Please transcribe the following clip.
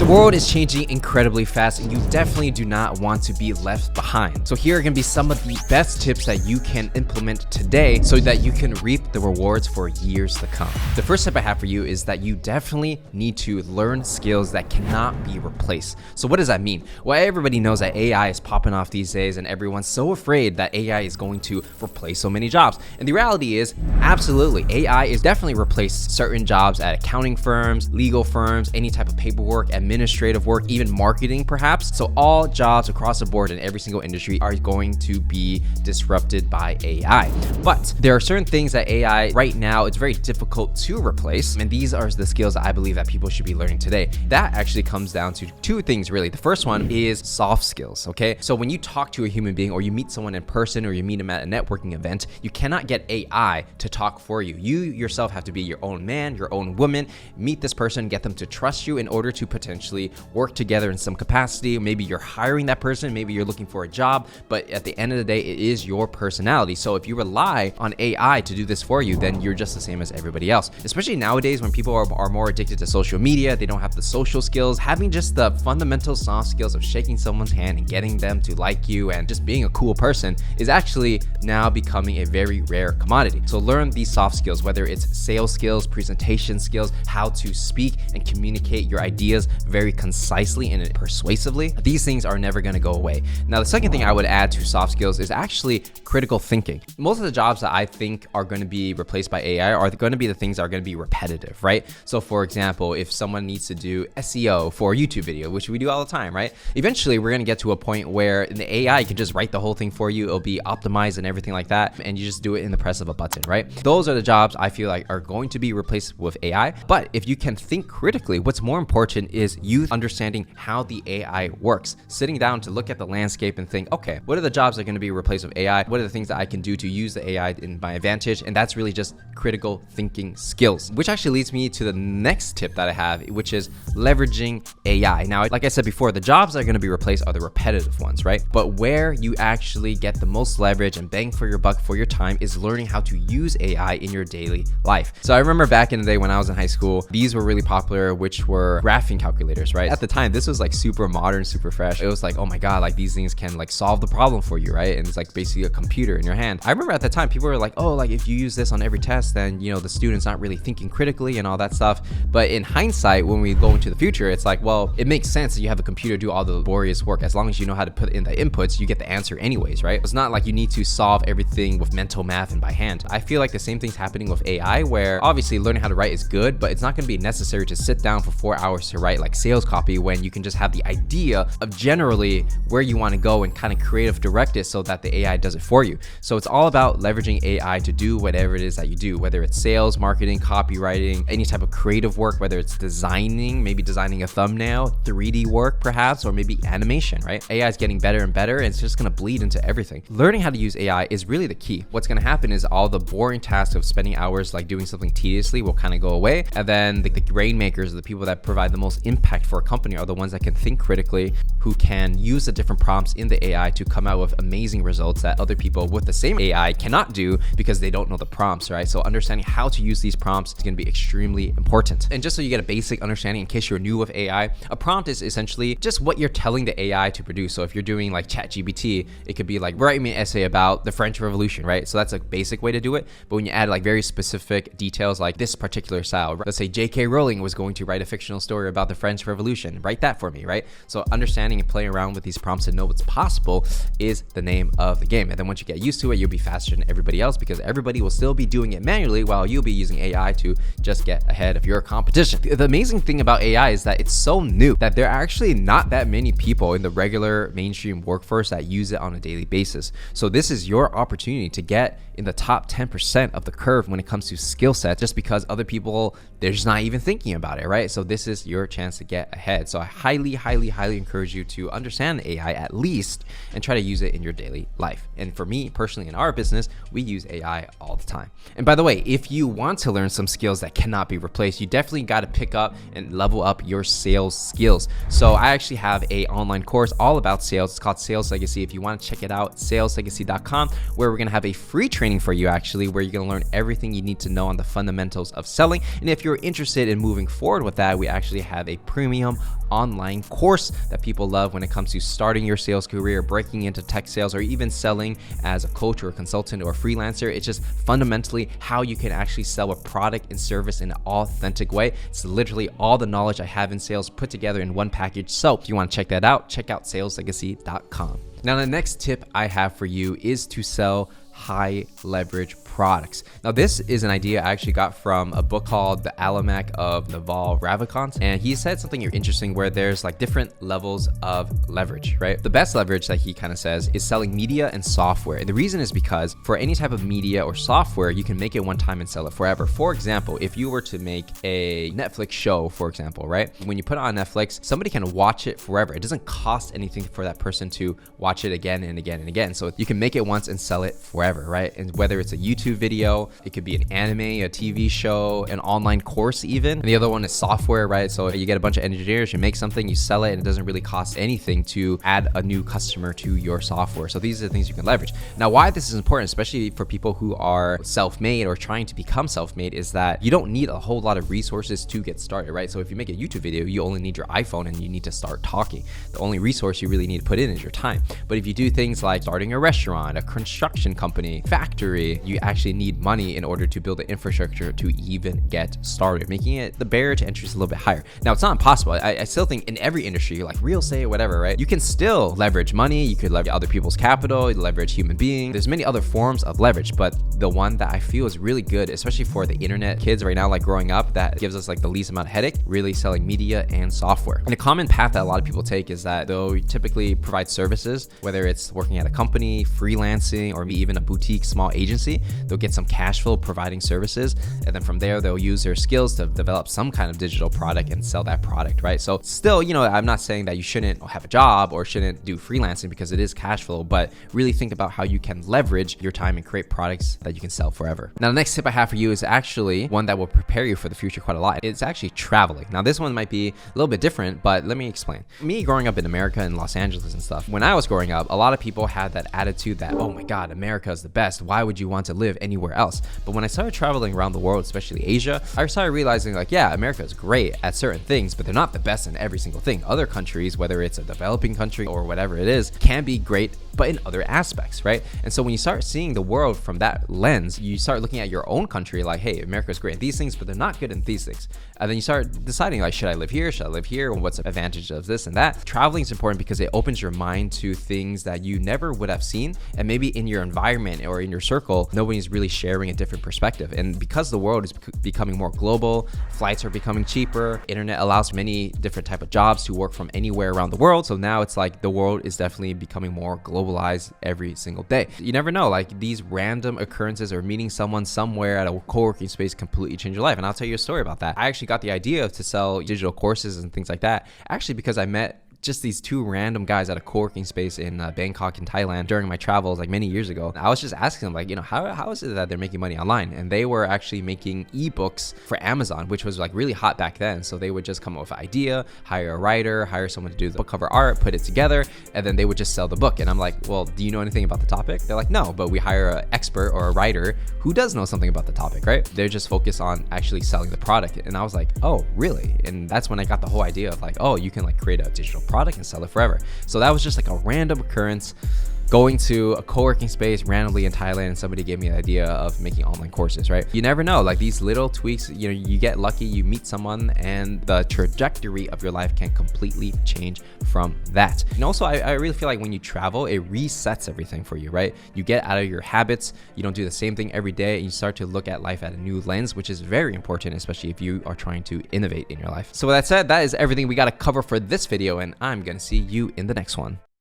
world is changing incredibly fast and you definitely do not want to be left behind. So here are going to be some of the best tips that you can implement today so that you can reap the rewards for years to come. The first tip I have for you is that you definitely need to learn skills that cannot be replaced. So what does that mean? Well, everybody knows that AI is popping off these days and everyone's so afraid that AI is going to replace so many jobs. And the reality is, absolutely, AI is definitely replaced certain jobs at accounting firms, legal firms, any type of paperwork, administrative work, even marketing perhaps. So all jobs across the board in every single industry are going to be disrupted by AI. But there are certain things that AI right now, it's very difficult to replace. And these are the skills that I believe that people should be learning today. That actually comes down to two things really. The first one is soft skills, okay? So when you talk to a human being or you meet someone in person or you meet them at a networking event, you cannot get AI to talk for you. You yourself have to be your own man, your own woman, meet this person, get them to trust you in order to potentially work together in some capacity. Maybe you're hiring that person, maybe you're looking for a job, but at the end of the day, it is your personality. So if you rely on AI to do this for you, then you're just the same as everybody else. Especially nowadays when people are more addicted to social media, they don't have the social skills. Having just the fundamental soft skills of shaking someone's hand and getting them to like you and just being a cool person is actually now becoming a very rare commodity. So learn these soft skills, whether it's sales skills, presentation skills, how to speak and communicate your ideas very concisely and persuasively. These things are never going to go away. Now, the second thing I would add to soft skills is actually critical thinking. Most of the jobs that I think are going to be replaced by AI are going to be the things that are going to be repetitive, right? So for example, if someone needs to do SEO for a YouTube video, which we do all the time, right? Eventually, we're going to get to a point where the AI can just write the whole thing for you. It'll be optimized and everything like that. And you just do it in the press of a button, right? Those are the jobs I feel like are going to be replaced with AI. But if you can think critically, what's more important is you understanding how the AI works, sitting down to look at the landscape and think, okay, what are the jobs that are going to be replaced with AI? What are the things that I can do to use the AI in my advantage? And that's really just critical thinking skills, which actually leads me to the next tip that I have, which is leveraging AI. Now, like I said before, the jobs that are going to be replaced are the repetitive ones, right? But where you actually get the most leverage and bang for your buck for your time is learning how to use AI in your daily life. So I remember back in the day when I was in high school, these were really popular, which were graphing calculators, right? At the time, this was like super modern, super fresh. It was like, oh my God, like these things can like solve the problem for you, right? And it's like basically a computer in your hand. I remember at the time, people were like, oh, like if you use this on every test, then, you know, the student's not really thinking critically and all that stuff. But in hindsight, when we go into the future, it's like, well, it makes sense that you have a computer do all the laborious work. As long as you know how to put in the inputs, you get the answer anyways, right? It's not like you need to solve everything with mental math and by hand. I feel like the same thing's happening with AI, where obviously learning how to write is good, but it's not going to be necessary to sit down for 4 hours to write like sales copy when you can just have the idea of generally where you want to go and kind of creative direct it so that the AI does it for you. So it's all about leveraging AI to do whatever it is that you do, whether it's sales, marketing, copywriting, any type of creative work, whether it's designing, maybe designing a thumbnail, 3D work perhaps, or maybe animation, right? AI is getting better and better, and it's just going to bleed into everything. Learning how to use AI is really the key. What's going to happen is all the boring tasks of spending hours like doing something tediously will kind of go away. And then the rainmakers, the people that provide the most impact for a company, are the ones that can think critically, who can use the different prompts in the AI to come out with amazing results that other people with the same AI cannot do because they don't know the prompts, right? So understanding how to use these prompts is going to be extremely important. And just so you get a basic understanding in case you're new with AI, a prompt is essentially just what you're telling the AI to produce. So if you're doing like ChatGPT, it could be like, write me an essay about the French Revolution, right? So that's a basic way to do it. But when you add like very specific details like this particular style, let's say J.K. Rowling was going to write a fictional story about the French Revolution, write that for me, right? So understanding and playing around with these prompts and know what's possible is the name of the game. And then once you get used to it, you'll be faster than everybody else because everybody will still be doing it manually while you'll be using AI to just get ahead of your competition. The amazing thing about AI is that it's so new that there are actually not that many people in the regular mainstream workforce that use it on a daily basis. So this is your opportunity to get in the top 10% of the curve when it comes to skill set, just because other people, they're just not even thinking about it, right? So this is your chance to get ahead. So I highly, highly, highly encourage you to understand AI at least and try to use it in your daily life. And for me personally, in our business, we use AI all the time. And by the way, if you want to learn some skills that cannot be replaced, you definitely got to pick up and level up your sales skills. So I actually have a online course all about sales. It's called Sales Legacy. If you want to check it out, saleslegacy.com, where we're going to have a free training for you actually, where you're going to learn everything you need to know on the fundamentals of selling. And if you're interested in moving forward with that, we actually have a premium online course that people love when it comes to starting your sales career, breaking into tech sales, or even selling as a coach or a consultant or a freelancer. It's just fundamentally how you can actually sell a product and service in an authentic way. It's literally all the knowledge I have in sales put together in one package. So if you want to check that out, check out saleslegacy.com. Now, the next tip I have for you is to sell high leverage products. Now, this is an idea I actually got from a book called The Almanac of Naval Ravikant, and he said something interesting where there's like different levels of leverage, right? The best leverage that he kind of says is selling media and software. And the reason is because for any type of media or software, you can make it one time and sell it forever. For example, if you were to make a Netflix show, for example, right? When you put it on Netflix, somebody can watch it forever. It doesn't cost anything for that person to watch it again and again and again. So you can make it once and sell it forever, right? And whether it's a YouTube video, it could be an anime, a TV show, an online course even. And the other one is software, right? So you get a bunch of engineers, you make something, you sell it, and it doesn't really cost anything to add a new customer to your software. So these are the things you can leverage. Now, why this is important, especially for people who are self-made or trying to become self-made, is that you don't need a whole lot of resources to get started, right? So if you make a YouTube video, you only need your iPhone and you need to start talking. The only resource you really need to put in is your time. But if you do things like starting a restaurant, a construction company, factory, you actually need money in order to build the infrastructure to even get started, making it the barrier to entry is a little bit higher. Now, it's not impossible. I still think in every industry, like real estate, whatever, right? You can still leverage money. You could leverage other people's capital, you leverage human beings. There's many other forms of leverage, but the one that I feel is really good, especially for the internet kids right now, like growing up, that gives us like the least amount of headache, really selling media and software. And a common path that a lot of people take is that they'll typically provide services, whether it's working at a company, freelancing, or maybe even a boutique small agency. They'll get some cash flow providing services, and then from there they'll use their skills to develop some kind of digital product and sell that product, right? So still, I'm not saying that you shouldn't have a job or shouldn't do freelancing because it is cash flow, but really think about how you can leverage your time and create products that you can sell forever. Now, the next tip I have for you is actually one that will prepare you for the future quite a lot. It's actually traveling. Now, this one might be a little bit different, but let me explain. Me growing up in America and Los Angeles and stuff, when I was growing up, a lot of people had that attitude that, oh my God, America is the best. Why would you want to live anywhere else? But when I started traveling around the world, especially Asia, I started realizing like, yeah, America is great at certain things, but they're not the best in every single thing. Other countries, whether it's a developing country or whatever it is, can be great, but in other aspects, right? And so when you start seeing the world from that lens, you start looking at your own country like, hey, America is great in these things, but they're not good in these things. And then you start deciding like, should I live here? Should I live here? And what's the advantage of this and that? Traveling is important because it opens your mind to things that you never would have seen. And maybe in your environment or in your circle, nobody's really sharing a different perspective. And because the world is becoming more global, flights are becoming cheaper, internet allows many different type of jobs to work from anywhere around the world. So now it's like the world is definitely becoming more globalized every single day. You never know, like these random occurrences or meeting someone somewhere at a co-working space completely change your life. And I'll tell you a story about that. I actually got the idea to sell digital courses and things like that actually because I met just these two random guys at a co-working space in Bangkok in Thailand during my travels like many years ago. I was just asking them like, how is it that they're making money online? And they were actually making ebooks for Amazon, which was like really hot back then. So they would just come up with an idea, hire a writer, hire someone to do the book cover art, put it together, and then they would just sell the book. And I'm like, well, do you know anything about the topic? They're like, no, but we hire an expert or a writer who does know something about the topic, right? They're just focused on actually selling the product. And I was like, oh, really? And that's when I got the whole idea of like, oh, you can like create a digital product and sell it forever. So that was just like a random occurrence, going to a co-working space randomly in Thailand, and somebody gave me the idea of making online courses, right? You never know, like these little tweaks, you get lucky, you meet someone, and the trajectory of your life can completely change from that. And also, I really feel like when you travel, it resets everything for you, right? You get out of your habits, you don't do the same thing every day, and you start to look at life at a new lens, which is very important, especially if you are trying to innovate in your life. So with that said, that is everything we got to cover for this video, and I'm gonna see you in the next one.